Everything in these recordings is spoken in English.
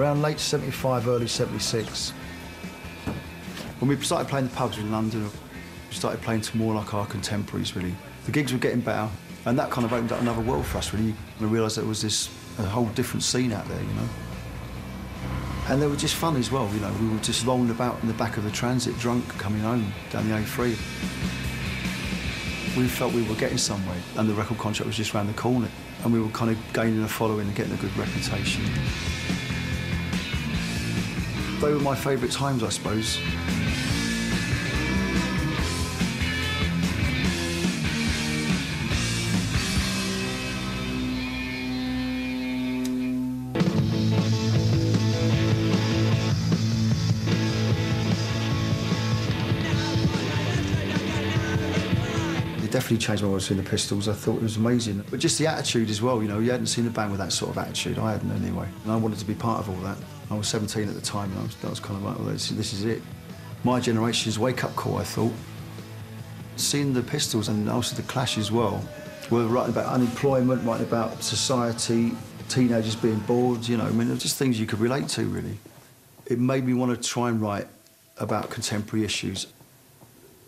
around late 75, early 76. When we started playing the pubs in London, we started playing to more like our contemporaries, really. The gigs were getting better, and that kind of opened up another world for us, really. And I realised there was a whole different scene out there, you know. And they were just fun as well, you know. We were just rolling about in the back of the transit, drunk, coming home down the A3. We felt we were getting somewhere, and the record contract was just around the corner, and we were kind of gaining a following and getting a good reputation. They were my favourite times, I suppose. Definitely changed my world seeing the Pistols. I thought it was amazing. But just the attitude as well, you know, you hadn't seen a band with that sort of attitude. I hadn't anyway. And I wanted to be part of all that. I was 17 at the time, and that was kind of like, well, this is it. My generation's wake-up call, I thought. Seeing the Pistols and also the Clash as well, we were writing about unemployment, writing about society, teenagers being bored, you know, I mean, they're just things you could relate to, really. It made me want to try and write about contemporary issues.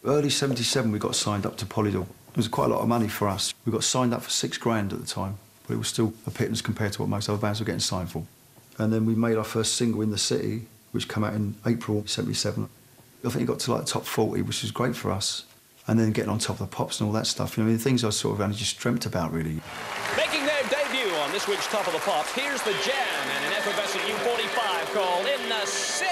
Early 77, we got signed up to Polydor. It was quite a lot of money for us. We got signed up for £6,000 at the time, but it was still a pittance compared to what most other bands were getting signed for. And then we made our first single, In the City, which came out in April 77. I think it got to like top 40, which was great for us. And then getting on top of the pops and all that stuff, you know, I mean, things I sort of only just dreamt about, really. Making their debut on this week's Top of the Pops, here's The Jam and an effervescent U45 called In the City.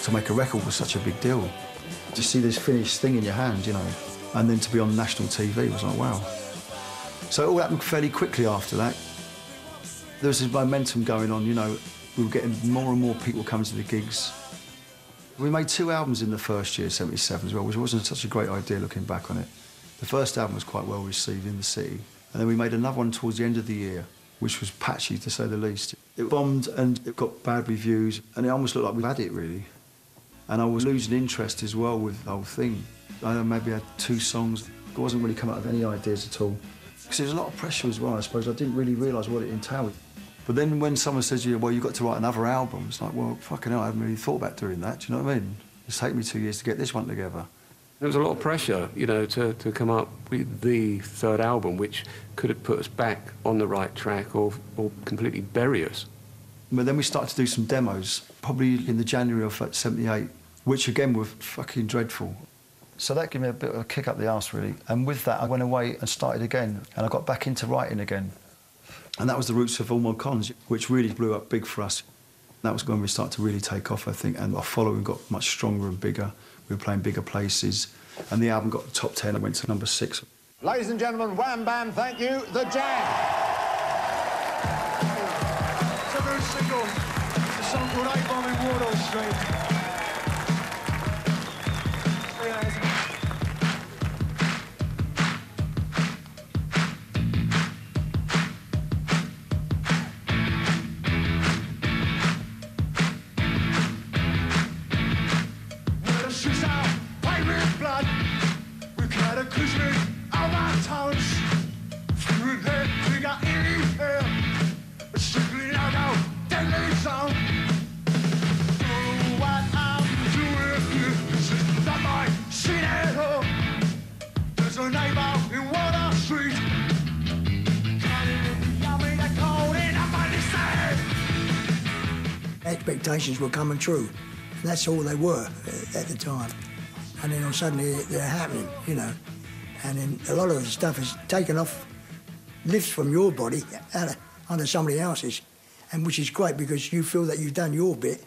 To make a record was such a big deal. To see this finished thing in your hand, you know, and then to be on national TV was like, wow. So it all happened fairly quickly after that. There was this momentum going on, you know, we were getting more and more people coming to the gigs. We made 2 albums in the first year, 77 as well, which wasn't such a great idea looking back on it. The first album was quite well received, In the City, and then we made another one towards the end of the year, which was patchy to say the least. It bombed and it got bad reviews, and it almost looked like we had it really. And I was losing interest as well with the whole thing. I maybe had 2 songs. I wasn't really coming up with any ideas at all. Because there was a lot of pressure as well, I suppose. I didn't really realise what it entailed. But then when someone says to you, well, you've got to write another album, it's like, well, fucking hell, I haven't really thought about doing that, do you know what I mean? It's taken me 2 years to get this one together. There was a lot of pressure, you know, to come up with the third album, which could have put us back on the right track or completely bury us. But then we started to do some demos, probably in the January of '78, which again were fucking dreadful. So that gave me a bit of a kick up the arse, really. And with that, I went away and started again, and I got back into writing again. And that was the roots of All Mod Cons, which really blew up big for us. That was when we started to really take off, I think, and our following got much stronger and bigger. We were playing bigger places, and the album got the top 10 and went to number 6. Ladies and gentlemen, Wham Bam, thank you, The Jam. It's a new single. It's a song called 8 Bomb in Wardour Street. Expectations were coming true. That's all they were at the time. And then suddenly they're happening, you know. And then a lot of the stuff is taken off, lifts from your body onto somebody else's, and which is great because you feel that you've done your bit.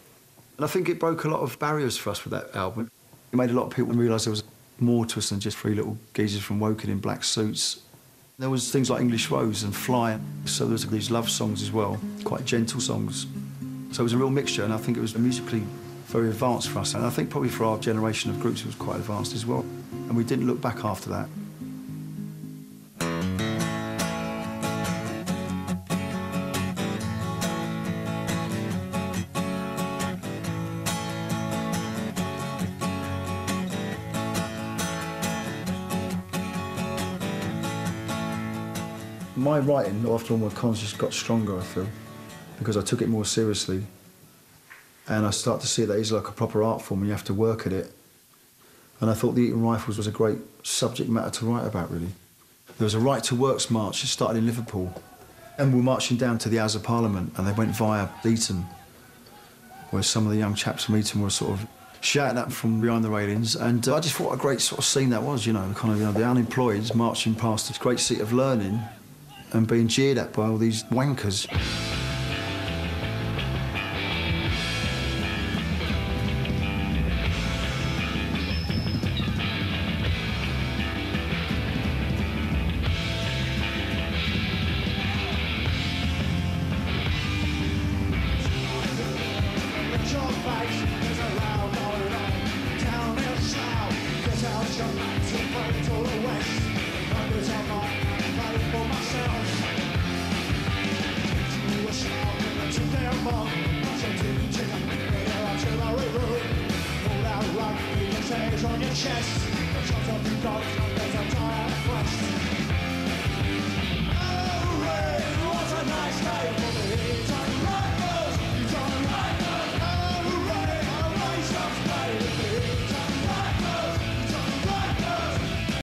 And I think it broke a lot of barriers for us with that album. It made a lot of people realise there was more to us than just three little geezers from Woking in black suits. There was things like English Rose and Fly, so there was these love songs as well, quite gentle songs. So it was a real mixture, and I think it was musically very advanced for us, and I think probably for our generation of groups it was quite advanced as well. And we didn't look back after that. My writing, after all my cons, just got stronger, I feel, because I took it more seriously. And I start to see that it's like a proper art form and you have to work at it. And I thought the Eton Rifles was a great subject matter to write about, really. There was a Right to Works march that started in Liverpool. And we were marching down to the House of Parliament and they went via Eton, where some of the young chaps from Eton were sort of shouting at them from behind the railings. And I just thought what a great sort of scene that was, you know, kind of, you know, the unemployed marching past this great seat of learning and being jeered at by all these wankers. On your chest, the shots of you got